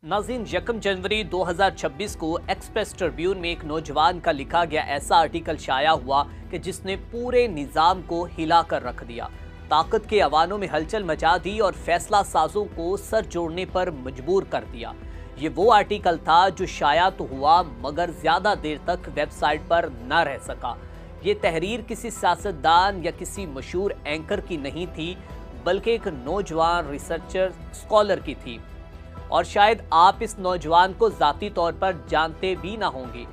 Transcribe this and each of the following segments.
नाज़रीन, 1 जनवरी 2026 को express Tribune में एक नौजवान का लिखा गया ऐसा आर्टिकल शाया हुआ कि जिसने पूरे निज़ाम को हिला कर रख दिया, ताकत के अवानों में हलचल मचा दी और फैसला साजों को सर जोड़ने पर मजबूर कर दिया। ये वो आर्टिकल था जो शाया तो हुआ मगर ज्यादा देर तक वेबसाइट पर न रह सका। ये तहरीर किसी सियासतदान या किसी मशहूर एंकर की नहीं थी, बल्कि एक नौजवान रिसर्चर स्कॉलर की थी। और शायद आप इस नौजवान को ज़ाती तौर पर जानते भी ना होंगे,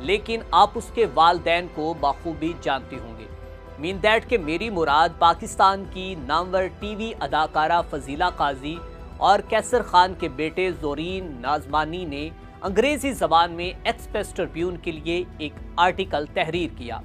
लेकिन आप उसके वालिदैन को बाखूबी जानते होंगे। मीन दैट के मेरी मुराद पाकिस्तान की नामवर टीवी अदाकारा फजीला काजी और कैसर खान के बेटे ज़ोरीन नाज़मानी ने अंग्रेज़ी ज़बान में एक्सप्रेस ट्रिब्यून के लिए एक आर्टिकल तहरीर किया,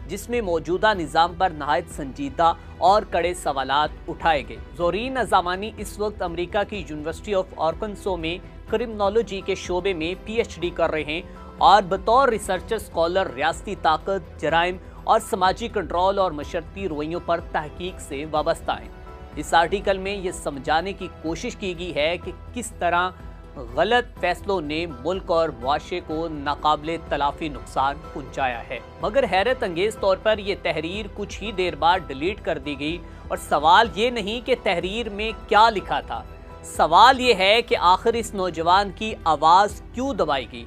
जिसमें मौजूदा निज़ाम पर नहायत संजीदा और कड़े सवालात उठाए गए। ज़ोरीन नाज़मानी इस वक्त अमेरिका की यूनिवर्सिटी ऑफ आर्कनसो में क्रिमिनोलॉजी के शोबे में PhD कर रहे हैं और बतौर रिसर्चर स्कॉलर रियासती ताकत, जराइम और समाजी कंट्रोल और मशरती रवैयों पर तहकीक से वाबस्ता हैं। इस आर्टिकल में ये समझाने की कोशिश की गई है कि किस तरह गलत फैसलों ने मुल्क और मुआशरे को नाकाबिले तलाफी नुकसान पहुंचाया है। मगर हैरत अंगेज तौर पर यह तहरीर कुछ ही देर बाद डिलीट कर दी गई। और सवाल ये नहीं कि तहरीर में क्या लिखा था, सवाल ये है कि आखिर इस नौजवान की आवाज़ क्यों दबाई गई।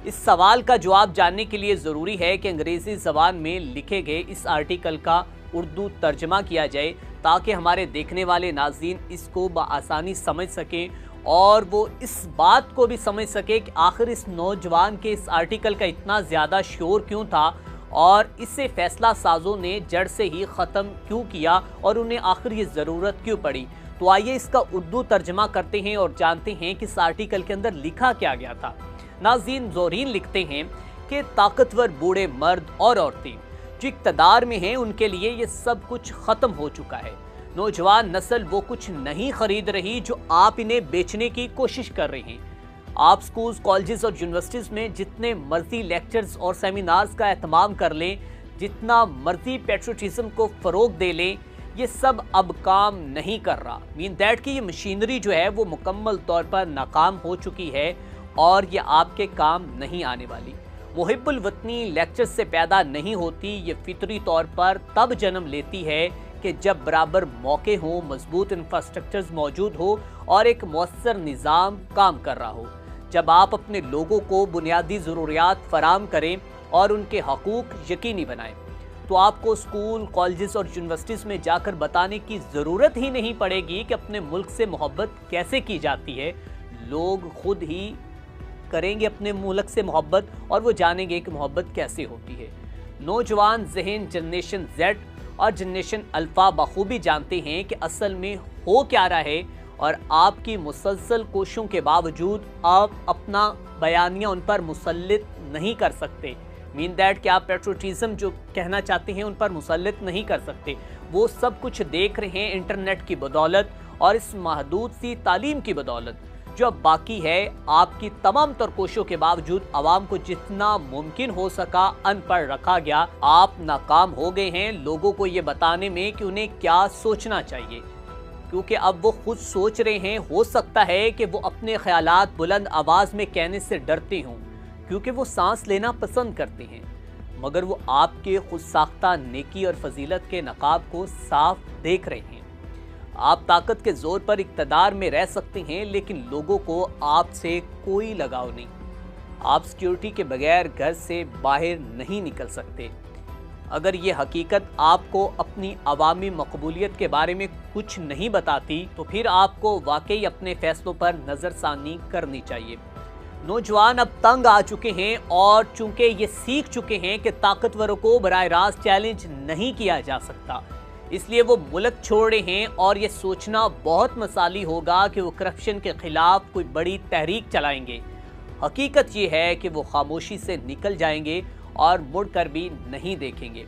इस सवाल का जवाब जानने के लिए ज़रूरी है कि अंग्रेज़ी ज़बान में लिखे गए इस आर्टिकल का उर्दू तर्जमा किया जाए, ताकि हमारे देखने वाले नाज़रीन इसको बआसानी समझ सकें और वो इस बात को भी समझ सके कि आखिर इस नौजवान के इस आर्टिकल का इतना ज़्यादा शोर क्यों था और इससे फैसला साजों ने जड़ से ही ख़त्म क्यों किया और उन्हें आखिर ये ज़रूरत क्यों पड़ी। तो आइए इसका उर्दू तर्जमा करते हैं और जानते हैं कि इस आर्टिकल के अंदर लिखा क्या गया था। नाज़रीन, ज़ोरीन लिखते हैं कि ताकतवर बूढ़े मर्द और औरतें जो इक़्तिदार में हैं, उनके लिए ये सब कुछ ख़त्म हो चुका है। नौजवान नस्ल वो कुछ नहीं खरीद रही जो आप इन्हें बेचने की कोशिश कर रहे हैं। आप स्कूल्स, कॉलेजेस और यूनिवर्सिटीज़ में जितने मर्जी लेक्चर्स और सेमिनार्स का एहतमाम कर लें, जितना मर्जी पेट्रोटिज्म को फ़रोग दे लें, ये सब अब काम नहीं कर रहा। मीन दैट की ये मशीनरी जो है वो मुकम्मल तौर पर नाकाम हो चुकी है और ये आपके काम नहीं आने वाली। मुहिब्बुल वतनी लेक्चर से पैदा नहीं होती, ये फितरी तौर पर तब जन्म लेती है कि जब बराबर मौके हों, मजबूत इंफ्रास्ट्रक्चर्स मौजूद हो और एक मौसर निज़ाम काम कर रहा हो। जब आप अपने लोगों को बुनियादी ज़रूरियात फराम करें और उनके हकूक़ यकीनी बनाएं, तो आपको स्कूल, कॉलेजेस और यूनिवर्सिटीज़ में जाकर बताने की ज़रूरत ही नहीं पड़ेगी कि अपने मुल्क से मोहब्बत कैसे की जाती है। लोग खुद ही करेंगे अपने मुल्क से मोहब्बत और वो जानेंगे कि मोहब्बत कैसे होती है। नौजवान ज़हन जनरेशन Z और जनरेशन अल्फ़ा बखूबी जानते हैं कि असल में हो क्या रहा है और आपकी मुसलसल कोशिशों के बावजूद आप अपना बयानिया उन पर मुसल्लित नहीं कर सकते। मीन दैट कि आप पेट्रोटिज्म जो कहना चाहते हैं उन पर मुसल्लित नहीं कर सकते। वो सब कुछ देख रहे हैं इंटरनेट की बदौलत और इस महदूद सी तालीम की बदौलत जो अब बाकी है। आपकी तमाम तर कोशिशों के बावजूद आवाम को जितना मुमकिन हो सका अनपढ़ रखा गया। आप नाकाम हो गए हैं लोगों को ये बताने में कि उन्हें क्या सोचना चाहिए, क्योंकि अब वो खुद सोच रहे हैं। हो सकता है कि वो अपने ख्यालात बुलंद आवाज़ में कहने से डरते हों, क्योंकि वो सांस लेना पसंद करते हैं, मगर वो आपके खुद साख्ता नेकी और फजीलत के नकाब को साफ देख रहे हैं। आप ताकत के जोर पर इक़्तिदार में रह सकते हैं, लेकिन लोगों को आपसे कोई लगाव नहीं। आप सिक्योरिटी के बगैर घर से बाहर नहीं निकल सकते। अगर ये हकीकत आपको अपनी अवामी मकबूलियत के बारे में कुछ नहीं बताती, तो फिर आपको वाकई अपने फैसलों पर नज़रसानी करनी चाहिए। नौजवान अब तंग आ चुके हैं और चूंकि ये सीख चुके हैं कि ताकतवरों को बराह रास्त चैलेंज नहीं किया जा सकता, इसलिए वो मुल्क छोड़ रहे हैं और ये सोचना बहुत मसाली होगा कि वो करप्शन के खिलाफ कोई बड़ी तहरीक चलाएंगे। हकीकत ये है कि वो खामोशी से निकल जाएंगे और मुड़कर भी नहीं देखेंगे,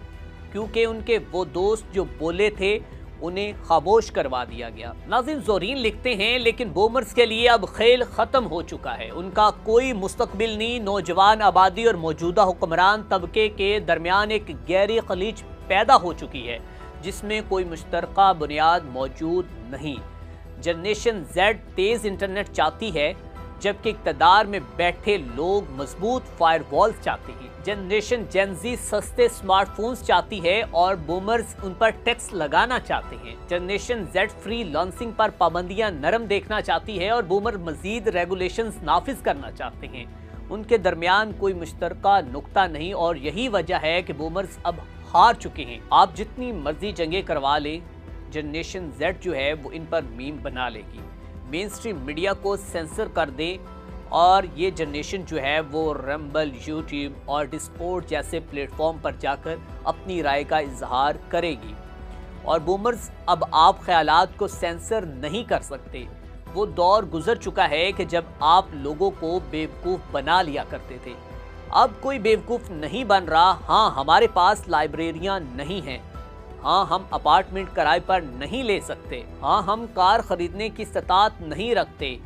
क्योंकि उनके वो दोस्त जो बोले थे उन्हें खामोश करवा दिया गया। नाज़रीन, ज़ोरीन लिखते हैं लेकिन बूमर्स के लिए अब खेल ख़त्म हो चुका है। उनका कोई मुस्तकबिल नहीं। नौजवान आबादी और मौजूदा हुक्मरान तबके के दरमियान एक गहरी खलीज पैदा हो चुकी है, जिसमें कोई मुश्तरका बुनियाद मौजूद नहीं। जनरेशन Z तेज़ इंटरनेट चाहती है, जबकि इक़्तिदार में बैठे लोग मजबूत फायर वॉल्स चाहते हैं। जनरेशन जेन ज़ी सस्ते स्मार्टफोन्स चाहती है और बूमर्स उन पर टैक्स लगाना चाहते हैं। जनरेशन जेड फ्री लॉन्चिंग पर पाबंदियां नरम देखना चाहती है और बूमर मजीद रेगुलेशंस नाफिज करना चाहते हैं। उनके दरमियान कोई मुश्तरका नुक्ता नहीं और यही वजह है कि बूमर्स अब हार चुके हैं। आप जितनी मर्जी जंगें करवा लें, जनरेशन जेड जो है वो इन पर मीम बना लेगी। मेन स्ट्रीम मीडिया को सेंसर कर दें और ये जनरेशन जो है वो रंबल, यूट्यूब और डिस्कॉर्ड जैसे प्लेटफॉर्म पर जाकर अपनी राय का इजहार करेगी। और बूमर्स अब आप ख्यालात को सेंसर नहीं कर सकते। वो दौर गुजर चुका है कि जब आप लोगों को बेवकूफ़ बना लिया करते थे। अब कोई बेवकूफ़ नहीं बन रहा। हाँ, हमारे पास लाइब्रेरियाँ नहीं हैं। हाँ, हम अपार्टमेंट किराए पर नहीं ले सकते। हाँ, हम कार ख़रीदने की इस्तात नहीं रखते।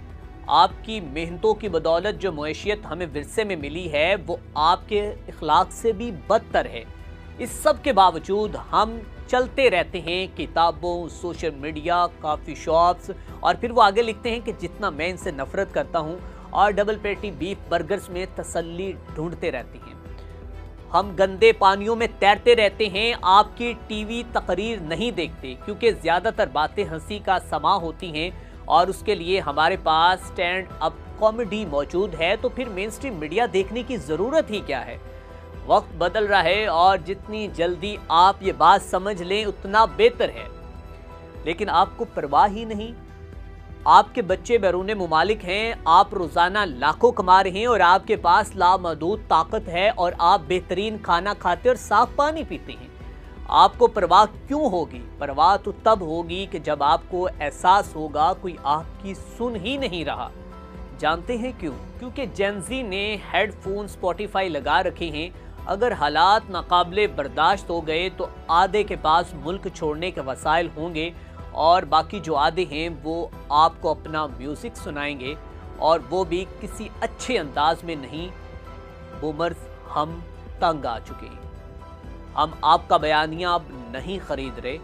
आपकी मेहनतों की बदौलत जो मईशत हमें विरसे में मिली है वो आपके इखलाक से भी बदतर है। इस सब के बावजूद हम चलते रहते हैं किताबों, सोशल मीडिया, काफ़ी शॉप्स, और फिर वो आगे लिखते हैं कि जितना मैं इनसे नफरत करता हूँ, और डबल पैटी बीफ बर्गर्स में तसल्ली ढूंढते रहते हैं। हम गंदे पानियों में तैरते रहते हैं, आपकी टीवी तकरीर नहीं देखते क्योंकि ज़्यादातर बातें हंसी का समा होती हैं और उसके लिए हमारे पास स्टैंड अप कॉमेडी मौजूद है। तो फिर मेन स्ट्रीम मीडिया देखने की ज़रूरत ही क्या है? वक्त बदल रहा है और जितनी जल्दी आप ये बात समझ लें उतना बेहतर है, लेकिन आपको परवाह ही नहीं। आपके बच्चे बैरून मुमालिक हैं, आप रोज़ाना लाखों कमा रहे हैं और आपके पास लामहदूद ताकत है और आप बेहतरीन खाना खाते और साफ पानी पीते हैं। आपको परवाह क्यों होगी? परवाह तो तब होगी कि जब आपको एहसास होगा कोई आपकी सुन ही नहीं रहा। जानते हैं क्यों? क्योंकि जेन ज़ी ने हेडफोन, स्पॉटिफाई लगा रखे हैं। अगर हालात नाकाबिले बर्दाश्त हो गए तो आधे के पास मुल्क छोड़ने के वसाइल होंगे और बाकी जो आधे हैं वो आपको अपना म्यूज़िक सुनाएंगे, और वो भी किसी अच्छे अंदाज में नहीं। बूमर्स, हम तंग आ चुके हैं। हम आपका बयानिया अब नहीं खरीद रहे,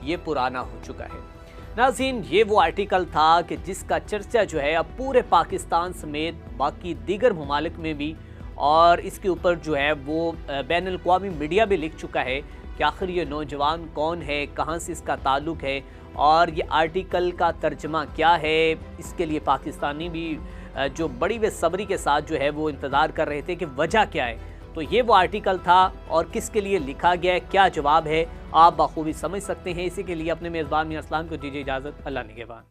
ये पुराना हो चुका है। नाज़रीन, ये वो आर्टिकल था कि जिसका चर्चा जो है अब पूरे पाकिस्तान समेत बाकी दीगर ममालिक में भी, और इसके ऊपर जो है वो बैनुल-अक़वामी मीडिया भी लिख चुका है कि आखिर ये नौजवान कौन है, कहाँ से इसका ताल्लुक़ है और ये आर्टिकल का तर्जमा क्या है। इसके लिए पाकिस्तानी भी जो बड़ी बेसब्री के साथ जो है वो इंतज़ार कर रहे थे कि वजह क्या है। तो ये वो आर्टिकल था और किसके लिए लिखा गया है, क्या जवाब है, आप बखूबी समझ सकते हैं। इसी के लिए अपने मेज़बान मियां अस्लाम को दीजिए इजाज़त। अल्लाह निगहबान।